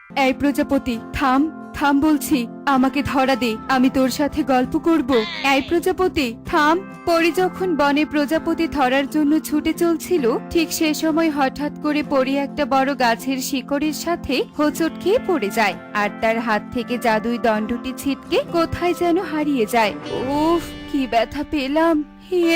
এই প্রজাপতি থাম, থাম বলছি, আমাকে ধরা দে, আমি তোর সাথে গল্প করব। এই প্রজাপতি থাম। পরি যখন বনে প্রজাপতি ধরার জন্য ছুটে চলছিল, ঠিক সে সময় হঠাৎ করে পরি একটা বড় গাছের শিকড়ের সাথে হোঁচট খেয়ে পড়ে যায়, আর তার হাত থেকে জাদুই দণ্ডটি ছিটকে কোথায় যেন হারিয়ে যায়। উফ, কি ব্যথা পেলাম!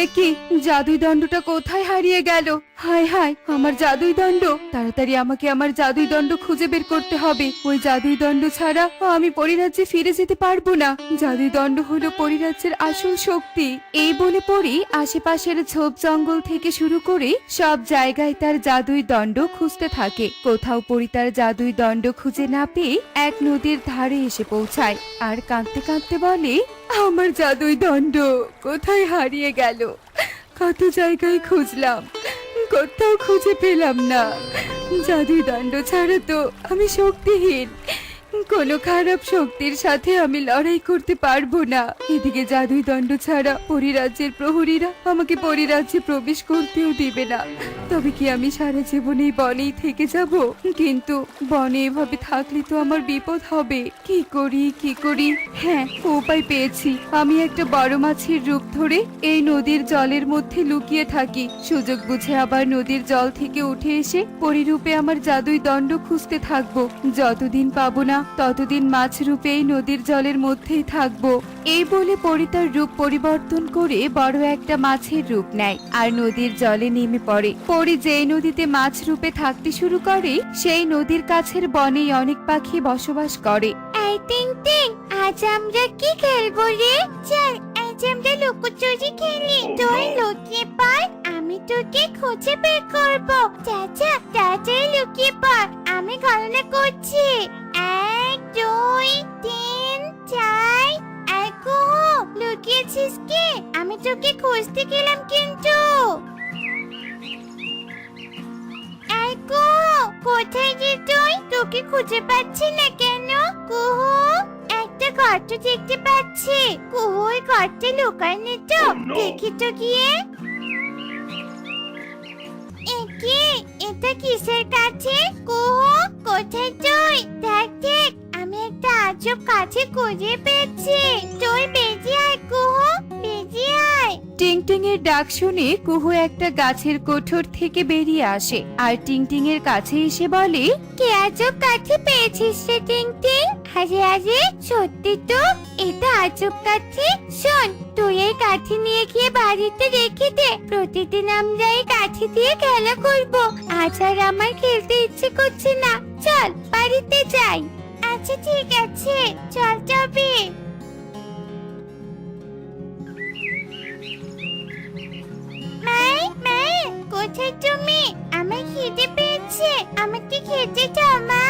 এ কি, জাদুই দণ্ডটা কোথায় হারিয়ে গেল? হায় হায়, আমার জাদুই দণ্ড! তাড়াতাড়ি আমাকে আমার জাদুই দণ্ড খুঁজে বের করতে হবে। ওই জাদুই দণ্ড ছাড়া আমি পরিরাজ্যে ফিরে যেতে পারবো না। জাদুই দণ্ড হলো পরিরাজ্যের আসল শক্তি। এই বলে পরি আশেপাশের ঝোপ জঙ্গল থেকে শুরু করে সব জায়গায় তার জাদুই দণ্ড খুঁজতে থাকে। কোথাও পরি তার জাদুই দণ্ড খুঁজে না পেয়ে এক নদীর ধারে এসে পৌঁছায়, আর কাঁদতে কাঁদতে বলে, আমার জাদুই দণ্ড কোথায় হারিয়ে গেল? কত জায়গায় খুঁজলাম, কোথাও খুঁজে পেলাম না। জাদুই দণ্ড ছাড়া তো আমি শক্তিহীন, কোনো খারাপ শক্তির সাথে আমি লড়াই করতে পারবো না। এদিকে জাদুই দণ্ড ছাড়া পরিরাজ্যের প্রহরীরা আমাকে পরিরাজ্যে প্রবেশ করতেও দিবে না। তবে কি আমি সারা জীবন এই বনেই থেকে যাব? কিন্তু বনে এভাবে থাকলে তো আমার বিপদ হবে। কি করি কি করি? হ্যাঁ, উপায় পেয়েছি। আমি একটা বড় মাছের রূপ ধরে এই নদীর জলের মধ্যে লুকিয়ে থাকি। সুযোগ বুঝে আবার নদীর জল থেকে উঠে এসে পরিরূপে আমার জাদুই দণ্ড খুঁজতে থাকবো। যতদিন পাবো না ততদিন মাছ রূপে এই নদীর জলের মধ্যেই থাকবো। এই বলে পরি তার রূপ পরিবর্তন করে বড় একটা মাছের রূপ নেয় আর নদীর জলে নেমে পড়ে। পরি যেই নদীতে মাছ রূপে থাকতে শুরু করে, সেই নদীর কাছের বনেই অনেক পাখি বসবাস করে। এই টিং টিং, আজ আমরা কি খেলবো রে? চল আজ আমরা লুকোচুরি খেলি। তুই লুকিয়ে পড়, আমি তোকে খুঁজে বের করবো। চাচা তাড়াতাড়ি লুকিয়ে পড়, আমি গণনা করছি। 1 2 3 4। আইকো, লুকিয়েছিস কি? আমি তোকে খুঁজতে গেলাম কিন্তু। আইকো, কোথায় যে তুই? তোকে খুঁজে পাচ্ছি না কেন? কুহু, একটা গর্ত দেখতে পাচ্ছি। কুহু, ওই গর্তে লুকায়নি তো? দেখি তো গিয়ে। একি, এটা কিসের কাছে? কুহু, কোথায় তুই? দেখ দেখ, আমি একটা আজব কাছে খুঁজে পেয়েছি। তুই বেরিয়ে আয় কুহু, বেরিয়ে আয়। টিং টিং এর ডাক শুনে কুহু একটা গাছের কোঠর থেকে বেরিয়ে আসে আর টিং টিং এর কাছে এসে বলে, কি আজব কাঠি পেয়েছিস রে টিং টিং? আরে আরে, সত্যি তো, এটা আজব কাঠি। শোন, তুই এই কাঠি নিয়ে গিয়ে বাড়িতে রেখে দে। প্রতিদিন আমরা এই কাঠি দিয়ে খেলা করব। আজ আর আমার খেলতে ইচ্ছে করছে না, চল বাড়িতে যাই। আচ্ছা ঠিক আছে, চল তবে। মাই মাই, কোথায় তুমি? আমার খিদে পেয়েছে, আমাকে খেতে দাও মা।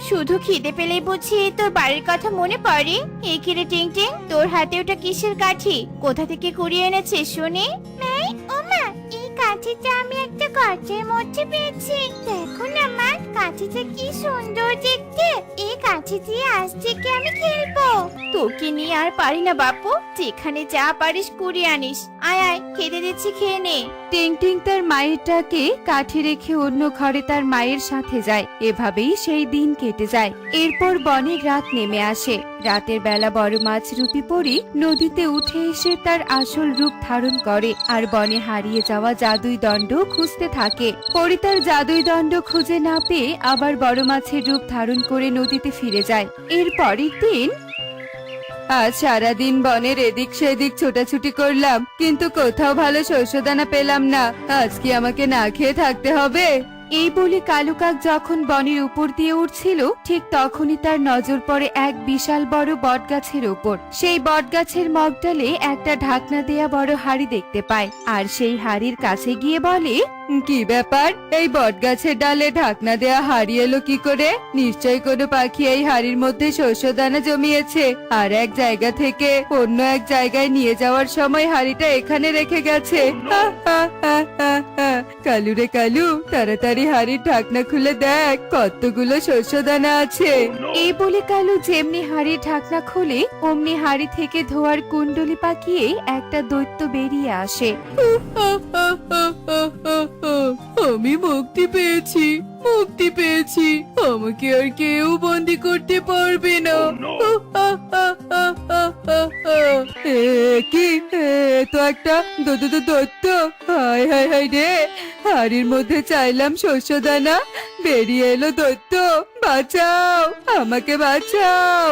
শুধু খিদে পেলেই বুঝি তোর বাড়ির কথা মনে পড়ে? এই কিরে টিং টিং, তোর হাতে ওটা কিসের কাঠি? কোথা থেকে কুড়িয়ে এনেছিস শুনি? মাই, ও মা, এই কাঠিটা আমি একটা গর্তের মধ্যে পেয়েছি। দেখো না মা, কাঠিটা কি সুন্দর দেখতে। এই কাঠি দিয়ে আজ থেকে আমি খেলবো। তোকে নিয়ে আর পারি না বাপু, যেখানে যা পারিস কুড়িয়ে আনিস। আয় আয়, খেতে দিচ্ছি, খেয়ে নে। টিং টিং তার মায়েরটাকে কাঠি রেখে অন্য ঘরে তার মায়ের সাথে যায়। এভাবেই সেই দিন কেটে যায়। এরপর বনে রাত নেমে আসে। রাতের বেলা বড় মাছ রূপী পরি নদীতে উঠে এসে তার আসল রূপ ধারণ করে আর বনে হারিয়ে যাওয়া জাদুই দণ্ড খুঁজতে থাকে। পরি তার জাদুই দণ্ড খুঁজে না পেয়ে আবার বড় মাছের রূপ ধারণ করে নদীতে ফিরে যায়। এর পরের দিন আজ সারাদিন বনের এদিক সেদিক ছোটাছুটি করলাম, কিন্তু কোথাও ভালো শস্যদানা পেলাম না। আজ কি আমাকে না খেয়ে থাকতে হবে? এই বলে কালু কাক যখন বনের উপর দিয়ে উঠছিল, ঠিক তখনই তার নজর পড়ে এক বিশাল বড় বটগাছের উপর। সেই বটগাছের মগডালে একটা ঢাকনা দেয়া বড় হাড়ি দেখতে পায় আর সেই হাড়ির কাছে গিয়ে বলে, কি ব্যাপার, এই বটগাছের ডালে ঢাকনা দেয়া হাড়ি এলো কি করে? নিশ্চয়ই কোনো পাখি এই হাড়ির মধ্যে শস্যদানা জমিয়েছে আর এক জায়গা থেকে অন্য এক জায়গায় নিয়ে যাওয়ার সময় হাড়িটা এখানে রেখে গেছে। কালু রে কালু, তাড়াতাড়ি হাড়ির ঢাকনা খুলে দেখ কতগুলো শস্যদানা আছে। এই বলে কালু যেমনি হাড়ির ঢাকনা খোলে, অমনি হাড়ি থেকে ধোয়ার কুণ্ডলি পাকিয়ে একটা দৈত্য বেরিয়ে আসে। আমি মুক্তি পেয়েছি, মুক্তি পেয়েছি। আমাকে আর কেউ বন্দি করতে পারবে না। এ কি তো একটা দৈত্য। হায় হায় হায় রে, হাড়ির মধ্যে চাইলাম শস্য দানা, বেরিয়ে এলো দৈত্য। বাঁচাও, আমাকে বাঁচাও।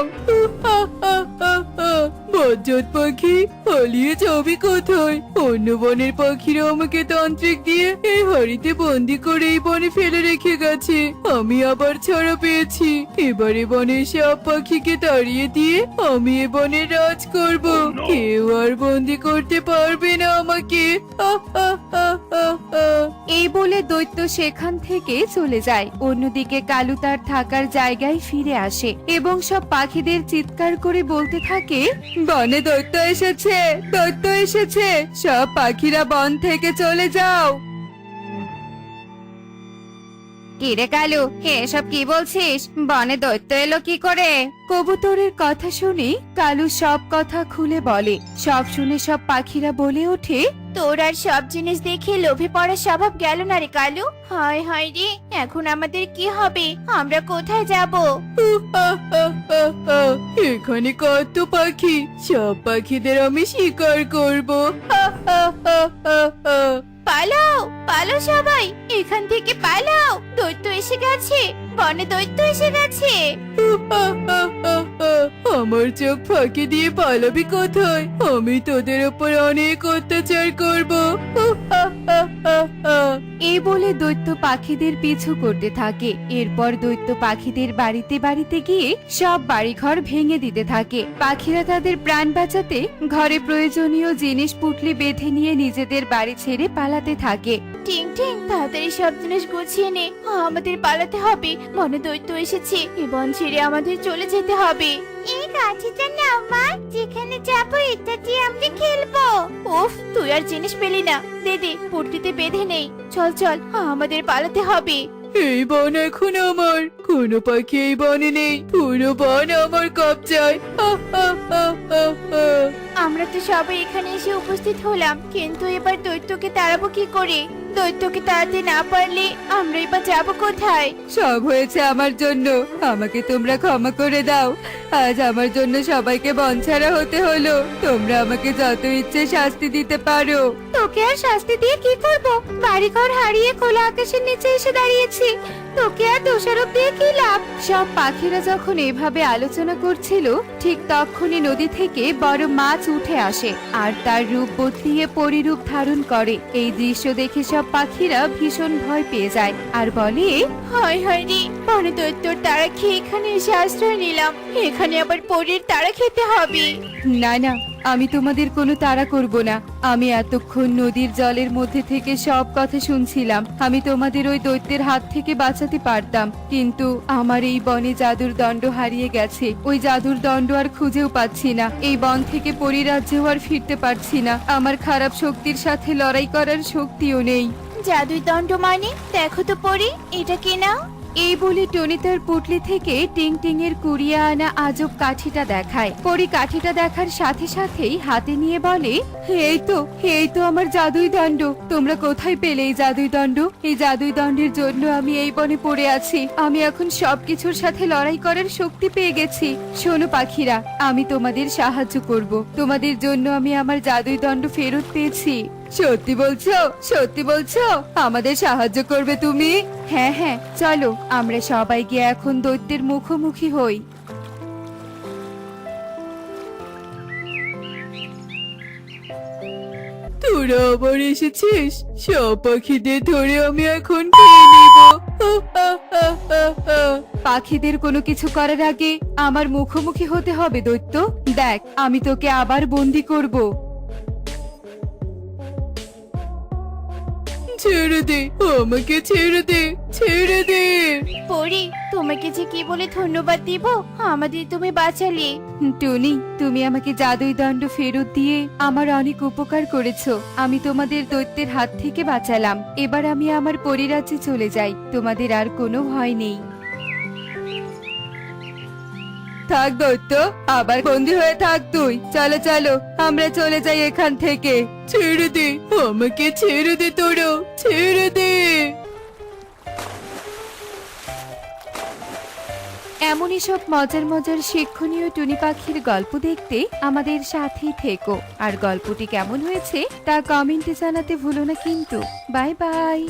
বজ্জত পাখি, পালিয়ে যাবি কোথায়? অন্য বনের পাখিরা আমাকে তান্ত্রিক দিয়ে এই হাড়িতে বন্দি করে এই বনে ফেলে রেখে গেছে। আমি আবার ছাড়া পেয়েছি। এবারে বনের সব পাখিকে তাড়িয়ে দিয়ে আমি এ বনে রাজ করব। কেউ আর বন্দি করতে পারবে না আমাকে। এই বলে দৈত্য সেখান থেকে চলে যায়। অন্যদিকে কালু তার থাকার জায়গায় ফিরে আসে এবং সব পাখিদের চিৎকার করে বলতে থাকে, বনে দৈত্য এসেছে, দৈত্য এসেছে, সব পাখিরা বন থেকে চলে যাও। কিরে কালু, এসব কি বলছিস? বনে দৈত্য এলো কি করে? কবুতরের কথা শুনে কালু সব কথা খুলে বলে। সব শুনে সব পাখিরা বলে ওঠে, তোর আর সব জিনিস দেখে লোভে পড়ার স্বভাব গেল না রে কালু। হায় হায় রে, এখন আমাদের কি হবে? আমরা কোথায় যাব? এখানে কত পাখি, সব পাখিদের আমি শিকার করব। পালাও, পালাও সবাই, এখান থেকে পালাও। দৈত্য এসে গেছে, বনে দৈত্য এসে গেছে। আমার চোখ ফাঁকি দিয়ে পালাবি কোথায়? আমি তোদের উপর অনেক অত্যাচার করব। এই বলে দৈত্য পাখিদের পিছু করতে থাকে। এরপর দৈত্য পাখিদের বাড়িতে বাড়িতে গিয়ে সব বাড়িঘর ভেঙে দিতে থাকে। পাখিরা তাদের প্রাণ বাঁচাতে ঘরে প্রয়োজনীয় জিনিস পুটলি বেঁধে নিয়ে নিজেদের বাড়ি ছেড়ে পালাতে থাকে। টিং টিং, তাড়াতাড়ি সব জিনিস গুছিয়ে নে, আমাদের পালাতে হবে। বনে দৈত্য এসেছে, এ বন ছেড়ে আমাদের চলে যেতে হবে। এই কাঠিটা নাও মা, যেখানে যাবো এটা দিয়ে আমরা খেলবো। উফ, তুই আর জিনিস পেলি না, দে দে, পুটলিতে বেঁধে নেই। চল চল, আমাদের পালাতে হবে। এই বন এখন আমার, কোনো পাখি এই বনে নেই, পুরো বন আমার কবজায়। আমরা তো সবাই এখানে এসে উপস্থিত হলাম, কিন্তু এবার দৈত্যকে তাড়াবো কি করে? দৈত্যকে তাড়াতে না পারলে আমরা এবার যাবো কোথায়? সব হয়েছে আমার জন্য, আমাকে তোমরা ক্ষমা করে দাও। আজ আমার জন্য সবাইকে বনছাড়া হতে হলো। তোমরা আমাকে যত ইচ্ছে শাস্তি দিতে পারো। তোকে আর শাস্তি দিয়ে কি করব? বাড়িঘর হারিয়ে খোলা আকাশের নিচে এসে দাঁড়িয়েছি, তোকে আর দোষারোপ দিয়ে কি লাভ? সব পাখিরা যখন এভাবে আলোচনা করছিল, ঠিক তখনই নদী থেকে বড় মাছ উঠে আসে আর তার রূপ বদলিয়ে পরিরূপ ধারণ করে। এই দৃশ্য দেখে সব পাখিরা ভীষণ ভয় পেয়ে যায় আর বলে, হায় হায় রে, বনে দৈত্যর তারা খেয়ে এখানে এসে আশ্রয় নিলাম, এখানে আবার পরীর তারা খেতে হবে। না না, আমি তোমাদের কোনো তাড়া করব না। আমি এতক্ষণ নদীর জলের মধ্যে থেকে সব কথা শুনছিলাম। আমি তোমাদের ওই দৈত্যের হাত থেকে বাঁচাতে পারতাম, কিন্তু আমার এই বনে জাদুর দণ্ড হারিয়ে গেছে। ওই জাদুর দণ্ড আর খুঁজেও পাচ্ছি না। এই বন থেকে পরিরাজ্যেও আর ফিরতে পারছি না। আমার খারাপ শক্তির সাথে লড়াই করার শক্তিও নেই। জাদুই দণ্ড মানে? দেখো তো পরি, এটা কি না? এই বলে টনি তার পুটলি থেকে টিং টিং এর কুড়িয়ে আনা আজব কাঠিটা দেখায়। পরি কাঠিটা দেখার সাথে সাথেই হাতে নিয়ে বলে, এই তো আমার জাদুই দণ্ড। তোমরা কোথায় পেলে এই জাদুই দণ্ড? এই জাদুই দণ্ডের জন্য আমি এই বনে পড়ে আছি। আমি এখন সবকিছুর সাথে লড়াই করার শক্তি পেয়ে গেছি। শোনো পাখিরা, আমি তোমাদের সাহায্য করব। তোমাদের জন্য আমি আমার জাদুই দণ্ড ফেরত পেয়েছি। সত্যি বলছো? সত্যি বলছো? আমাদের সাহায্য করবে তুমি? হ্যাঁ হ্যাঁ, চলো আমরা সবাই গিয়ে এখন দৈত্যের মুখোমুখি হই। তোরা আবার এসেছিস? সব পাখিদের ধরে আমি এখন খেয়ে নিব। পাখিদের কোনো কিছু করার আগে আমার মুখোমুখি হতে হবে দৈত্য। দেখ, আমি তোকে আবার বন্দি করব। ছেড়ে দে, আমাকে ছেড়ে দে, ছেড়ে দে। পরি, তোমাকে যে কি বলে ধন্যবাদ দিব, আমাদের তুমি বাঁচালে। টনি, তুমি আমাকে জাদুই দণ্ড ফেরত দিয়ে আমার অনেক উপকার করেছো। আমি তোমাদের দৈত্যের হাত থেকে বাঁচালাম। এবার আমি আমার পরিরাজ্যে চলে যাই, তোমাদের আর কোনো ভয় নেই। থাক দৈত্য, আবার বন্দি হয়ে থাক তুই। চলো চলো, আমরা চলে যাই এখান থেকে। ছেড়ে দে, আমাকে ছেড়ে দে, তোরা ছেড়ে দে। এমনই সব মজার মজার শিক্ষণীয় টুনি পাখির গল্প দেখতে আমাদের সাথেই থেকো। আর গল্পটি কেমন হয়েছে তা কমেন্টে জানাতে ভুলো না কিন্তু। Bye bye.